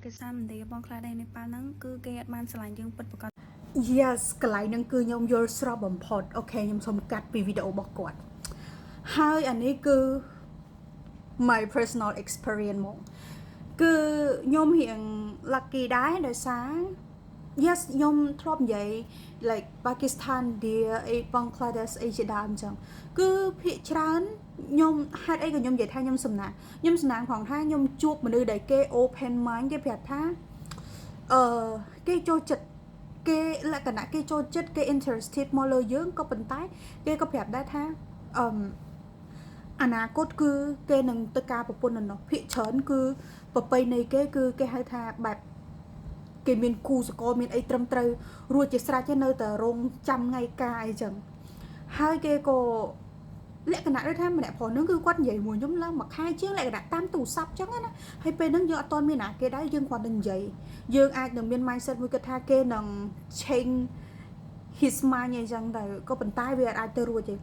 cái sao mình thấy bong khai đây này pa nắng cứ cái ban sờ lạnh dương bật bật Yes កន្លែងហ្នឹងគឺខ្ញុំយល់ស្របបំផុតអូខេខ្ញុំសូមកាត់ពីវីដេអូរបស់គាត់ហើយអានេះគឺ my personal experience មកគឺខ្ញុំរៀង lucky ដែរដោយសារ yes ខ្ញុំធ្លាប់និយាយ like Pakistan India អី Bangladesh អីជាដើមអញ្ចឹងគឺភាគច្រើនខ្ញុំហេតុអីក៏ខ្ញុំនិយាយថាខ្ញុំសំណាងផងថាខ្ញុំជួបមនុស្សដែលគេ open mind គេប្រាប់ថាគេចូលចិត្តគេលក្ខណៈគេចូលចិត្តគេ interested មកលើយើងក៏ប៉ុន្តែគេក៏ប្រាប់ដែរថាអនាគតគឺគេនឹងទៅការប្រពន្ធនោះភាគច្រើនគឺប្រពៃណីគេគឺគេហៅថាបែបគេមានគូសកលមានអីត្រឹមត្រូវរួចជាស្រេចទេនៅតែរងចាំថ្ងៃការអីចឹងហើយគេក៏លក្ខណៈដូចថាម្នាក់ប្រុសហ្នឹងគឺគាត់និយាយមួយខ្ញុំឡើងមួយខែជាងលក្ខណៈតាមទូរស័ព្ទចឹងណាហើយពេលហ្នឹងយើងអត់ទាន់មានណាគេដែរយើងគាត់ទៅនិយាយយើងអាចនឹងមាន mindset មួយគិតថាគេនឹង change his mind អីចឹងទៅក៏ប៉ុន្តែវាអាចទៅរួចទេ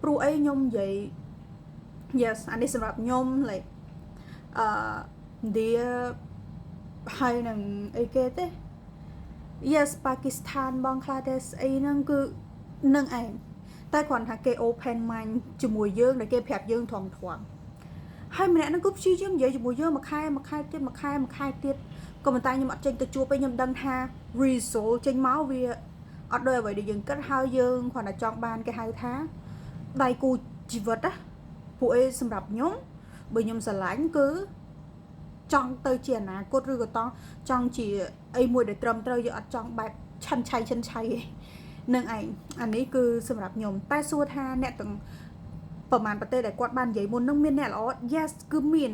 ព្រោះអីខ្ញុំនិយាយ yes អានេះសម្រាប់ខ្ញុំ like India ហើយនឹងអីគេទេ yes Pakistan Bangladesh អីហ្នឹងគឺនឹងឯងតែគ្រាន់ថាគេ open mind ជាមួយយើងដែលគេប្រាប់យើងត្រង់ហើយម្នាក់ហ្នឹងគឺព្យាយាមនិយាយជាមួយយើងមួយខែទៀតក៏ប៉ុន្តែខ្ញុំអត់ចេញទៅជួបទេខ្ញុំដឹងថា result ចេញមកវាអត់ដូចអ្វីដែលយើងគិតហើយយើងគ្រាន់តែចង់បានគេហៅថាដៃគូជីវិតណាពួកអីសម្រាប់ខ្ញុំបើខ្ញុំស្រឡាញ់គឺចង់ទៅជាអនាគតឬក៏ចង់ជាអីមួយដែលត្រឹមត្រូវយើងអត់ចង់បែបឆិនឆៃទេនឹងឯងអានេះគឺសម្រាប់ខ្ញុំតែសួរថាអ្នកទាំងប្រហែលប្រទេសដែលគាត់បាននិយាយមុននឹងមានអ្នកល្អ yes គឺមាន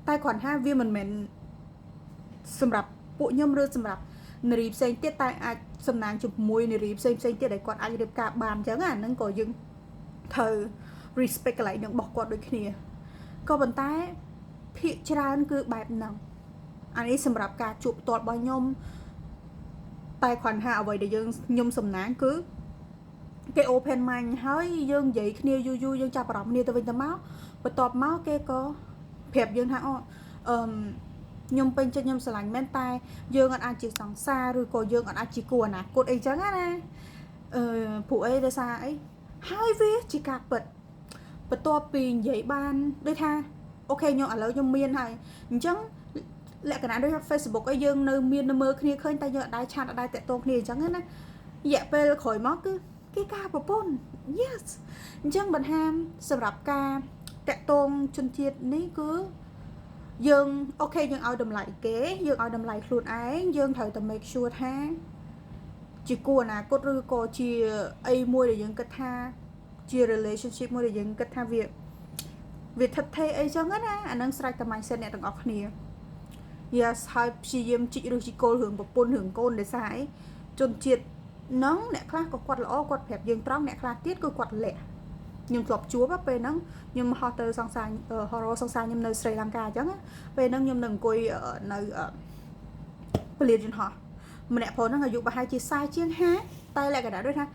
តែគ្រាន់ថាវាមិនមែនសម្រាប់ពួកខ្ញុំឬសម្រាប់នារីផ្សេងទៀតតែអាចសំណាងជាមួយនារីផ្សេងទៀតដែលគាត់អាចរៀបការបានអញ្ចឹងអាហ្នឹងក៏យើងត្រូវ respect កន្លែងនឹងរបស់គាត់ដូចគ្នាក៏ប៉ុន្តែភាគច្រើនគឺបែបហ្នឹងអានេះសម្រាប់ការជួបផ្ទាល់របស់ខ្ញុំតែគ្រាន់ថាអ្វីដែលខ្ញុំសំណាងគឺគេ open mind ហើយយើងនិយាយគ្នាយូរយើងចាប់អារម្មណ៍គ្នាទៅវិញទៅមកបន្ទាប់មកគេក៏ប្រាប់យើងថាខ្ញុំពេញចិត្តខ្ញុំស្រឡាញ់មែនតែយើងអាចជាសង្សារឬក៏យើងអាចជាគូអនាគតអីចឹងណាព្រោះអីដោយសារអីហើយវាជាការពិតបន្ទាប់ពីនិយាយបានដូចថាអូខេខ្ញុំឥឡូវខ្ញុំមានហើយអញ្ចឹងលក្ខណៈដូច Facebook អីយើងនៅមានមើលគ្នាឃើញតែយើងអត់ដែរឆាតអត់ដែរតាក់ទងគ្នាអញ្ចឹងណារយៈពេលក្រោយមកគឺគេការប្រពន្ធ yes អញ្ចឹងបន្ថែមសម្រាប់ការតាក់ទងជនជាតិនេះគឺយើងអូខេយើងឲ្យតម្លៃគេយើងឲ្យតម្លៃខ្លួនឯងយើងត្រូវតែ make sure ថាជាគូអនាគតឬក៏ជាអីមួយដែលយើងគិតថាជា relationship មួយដែលយើងគិតថាវាថិតថេរអីចឹងណាអានឹងស្រេចតែ mindset អ្នកទាំងអស់គ្នា yes ហើយព្យាយាមជីកឬជីកគោលរឿងប្រពន្ធរឿងកូនដោយសារអីជនជាតិហ្នឹងអ្នកខ្លះក៏គាត់ល្អគាត់ប្រាប់យើងត្រង់អ្នកខ្លះទៀតគឺគាត់លាក់ខ្ញុំធ្លាប់ជួបពេលហ្នឹងខ្ញុំហោះទៅសង្សារខ្ញុំនៅស្រីលង្កាអញ្ចឹងពេលហ្នឹងខ្ញុំនឹងអង្គុយនៅពលានយន្តហោះម្នាក់ប្រុសហ្នឹងអាយុប្រហែលជា40ជាង50តែលក្ខណៈដូចថា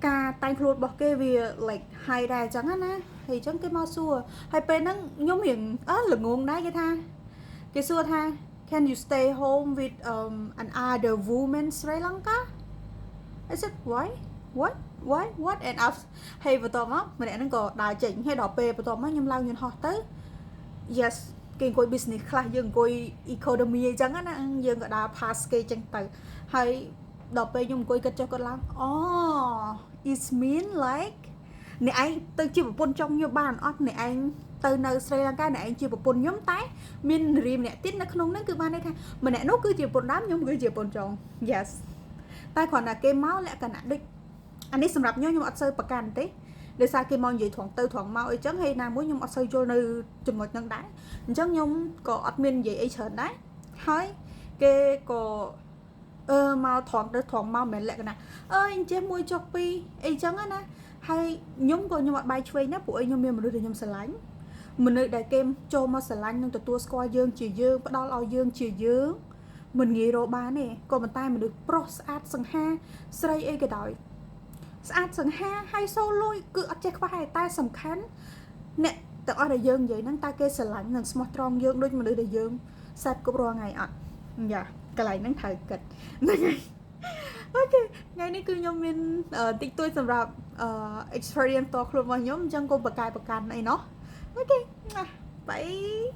ការតែងខ្លួនរបស់គេវា like high ដែរអញ្ចឹងណាហើយអញ្ចឹងគេមកសួរហើយពេលហ្នឹងខ្ញុំរៀងល្ងងដែរគេសួរថា can you stay home with another woman Sri Lanka I said what and after ហើយបន្ទាប់មកម្នាក់ហ្នឹងក៏ដើរចេញហើយដល់ពេលបន្ទាប់មកខ្ញុំឡើងយន្តហោះទៅ yes គេអង្គុយ business class យើងអង្គុយ economy អញ្ចឹងណាយើងក៏ដើរ pass គេអញ្ចឹងទៅហើយដល់ពេលខ្ញុំអង្គុយគិតចុះគាត់ឡើងit's mean like អ្នកឯងទៅជាប្រពន្ធចង់ខ្ញុំបានអត់អ្នកឯងទៅនៅស្រីលង្កាអ្នកឯងជាប្រពន្ធខ្ញុំតែមាននារីម្នាក់ទៀតនៅក្នុងហ្នឹងគឺបានន័យថាម្នាក់នោះគឺជាប្រពន្ធដើមខ្ញុំគឺជាប្រពន្ធចុង yes តែគ្រាន់តែគេមកលក្ខណៈដូចអានេះសម្រាប់ខ្ញុំអត់សូវប្រកាន់ទេដោយសារគេមកនិយាយត្រង់ទៅត្រង់មកអីចឹងហើយណាមួយខ្ញុំអត់សូវយល់នៅចំណុចហ្នឹងដែរអញ្ចឹងខ្ញុំក៏អត់មាននិយាយអីច្រើនដែរហើយគេក៏មកត្រង់ទៅត្រង់មកមិនលក្ខណៈអញ្ចេះមួយចុះពីរអីចឹងណាហើយខ្ញុំអត់បាយឆ្វេងណាព្រោះខ្ញុំមានមនុស្សដែលខ្ញុំស្រឡាញ់មនុស្សដែលគេចូលមកស្រឡាញ់នឹងទទួលស្គាល់យើងជាយើងផ្ដល់ឲ្យយើងជាយើងមិនងាយរកបានទេក៏ប៉ុន្តែមនុស្សប្រុសស្អាតសង្ហាស្រីអីក៏ដោយស្អាតសង្ហាហើយសូលុយគឺអត់ចេះខ្វះតែសំខាន់អ្នកទាំងអស់ដែលយើងនិយាយហ្នឹងតើគេស្រឡាញ់និងស្មោះត្រង់យើងដូចមនុស្សដែលយើងសែបគ្រប់រាល់ថ្ងៃអត់ dạ cái này nó thật kịch này ok ngày nay cứ nhóm mình tích tôi sầm rạp experience to luôn mà nhóm chẳng có bậc cài bậc càn này nó ok bye